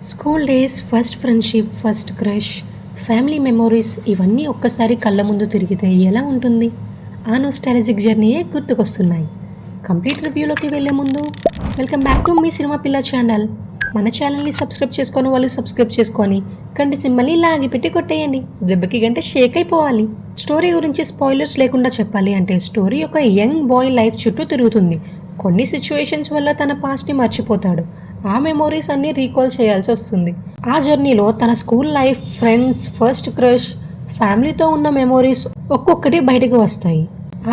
School days, first friendship, first crush, family memories ఇవన్నీ ఒక్కసారి కళ్ళ ముందు తిరిగితే ఎలా ఉంటుంది? ఆ నోస్టాల్జిక్ జర్నీయే గుర్తుకొస్తున్నాయి. కంప్లీట్ రివ్యూలోకి వెళ్ళే ముందు welcome back to me cinema పిల్ల ఛానల్. మన ఛానల్‌ని సబ్స్క్రైబ్ చేసుకోని వాళ్ళు సబ్స్క్రైబ్ చేసుకొని గంట సింబల్‌ని లాగిపెట్టి కొట్టేయండి. దెబ్బకి గంట షేక్ అయిపోవాలి. స్టోరీ గురించి స్పాయిలర్స్ లేకుండా చెప్పాలి అంటే స్టోరీ ఒక యంగ్ బాయ్ లైఫ్ చుట్టూ తిరుగుతుంది. కొన్ని సిచ్యువేషన్స్ వల్ల తన పాస్ట్‌ని మర్చిపోతాడు. ఆ మెమోరీస్ అన్నీ రీకాల్ చేయాల్సి వస్తుంది. ఆ జర్నీలో తన school life, friends, first crush, ఫ్యామిలీతో ఉన్న మెమోరీస్ ఒక్కొక్కటి బయటకు వస్తాయి.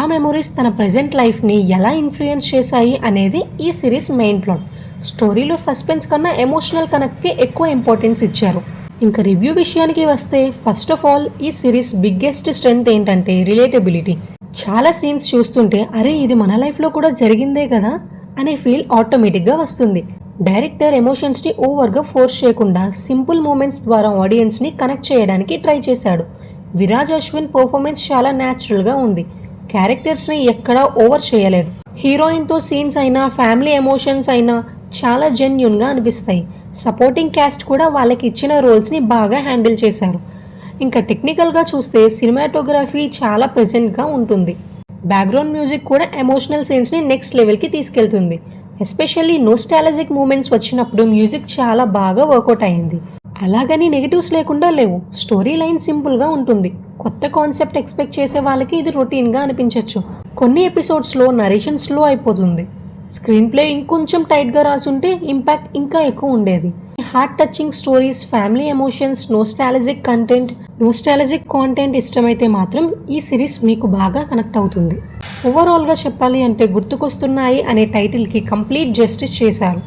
ఆ మెమోరీస్ తన ప్రెజెంట్ లైఫ్ని ఎలా ఇన్ఫ్లుయెన్స్ చేశాయి అనేది ఈ సిరీస్ మెయిన్ ప్లాట్. స్టోరీలో సస్పెన్స్ కన్నా ఎమోషనల్ కనెక్ట్కి ఎక్కువ ఇంపార్టెన్స్ ఇచ్చారు. ఇంకా రివ్యూ విషయానికి వస్తే ఫస్ట్ ఆఫ్ ఆల్ ఈ సిరీస్ బిగ్గెస్ట్ స్ట్రెంగ్త్ ఏంటంటే రిలేటబిలిటీ. చాలా సీన్స్ చూస్తుంటే అరే ఇది మన లైఫ్లో కూడా జరిగిందే కదా అనే ఫీల్ ఆటోమేటిక్గా వస్తుంది. డైరెక్టర్ ఎమోషన్స్ని ఓవర్గా ఫోర్స్ చేయకుండా సింపుల్ మూమెంట్స్ ద్వారా ఆడియన్స్ని కనెక్ట్ చేయడానికి ట్రై చేశాడు. విరాజ్ అశ్విన్ పర్ఫార్మెన్స్ చాలా న్యాచురల్గా ఉంది. క్యారెక్టర్స్ని ఎక్కడా ఓవర్ చేయలేదు. హీరోయిన్తో సీన్స్ అయినా, ఫ్యామిలీ ఎమోషన్స్ అయినా చాలా జెన్యూన్గా అనిపిస్తాయి. సపోర్టింగ్ క్యాస్ట్ కూడా వాళ్ళకి ఇచ్చిన రోల్స్ని బాగా హ్యాండిల్ చేశారు. ఇంకా టెక్నికల్గా చూస్తే సినిమాటోగ్రఫీ చాలా ప్రెజెంట్గా ఉంటుంది. బ్యాక్గ్రౌండ్ మ్యూజిక్ కూడా ఎమోషనల్ సీన్స్ని నెక్స్ట్ లెవెల్కి తీసుకెళ్తుంది. ఎస్పెషల్లీ నోస్టాలజిక్ మూమెంట్స్ వచ్చినప్పుడు మ్యూజిక్ చాలా బాగా వర్కౌట్ అయింది. అలాగని నెగిటివ్స్ లేకుండా లేవు. స్టోరీ లైన్ సింపుల్గా ఉంటుంది. కొత్త కాన్సెప్ట్ ఎక్స్పెక్ట్ చేసే వాళ్ళకి ఇది రొటీన్గా అనిపించవచ్చు. కొన్ని ఎపిసోడ్స్లో నరేషన్ స్లో అయిపోతుంది. స్క్రీన్ ప్లే ఇంకొంచెం టైట్గా రాసుంటే ఇంపాక్ట్ ఇంకా ఎక్కువ ఉండేది. Heart touching stories, family emotions, nostalgic content ఇష్టమైతే మాత్రం ఈ సిరీస్ మీకు బాగా కనెక్ట్ అవుతుంది. ఓవరాల్గా చెప్పాలి అంటే గుర్తుకొస్తున్నాయి అనే టైటిల్కి కంప్లీట్ జస్టిస్ చేశారు.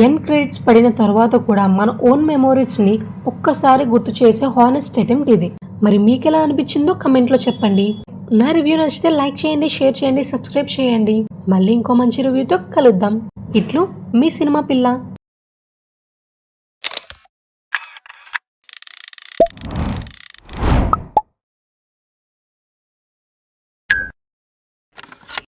ఎండ్ క్రెడిట్స్ పడిన తర్వాత కూడా మన ఓన్ మెమోరీస్ని ఒక్కసారి గుర్తు చేసే హానెస్ట్ అటెంప్ట్ ఇది. మరి మీకెలా అనిపించిందో కమెంట్లో చెప్పండి. నా రివ్యూ నచ్చితే లైక్ చేయండి, షేర్ చేయండి, సబ్స్క్రైబ్ చేయండి. మళ్ళీ ఇంకో మంచి రివ్యూతో కలుద్దాం. ఇట్లు మీ సినిమా పిల్ల.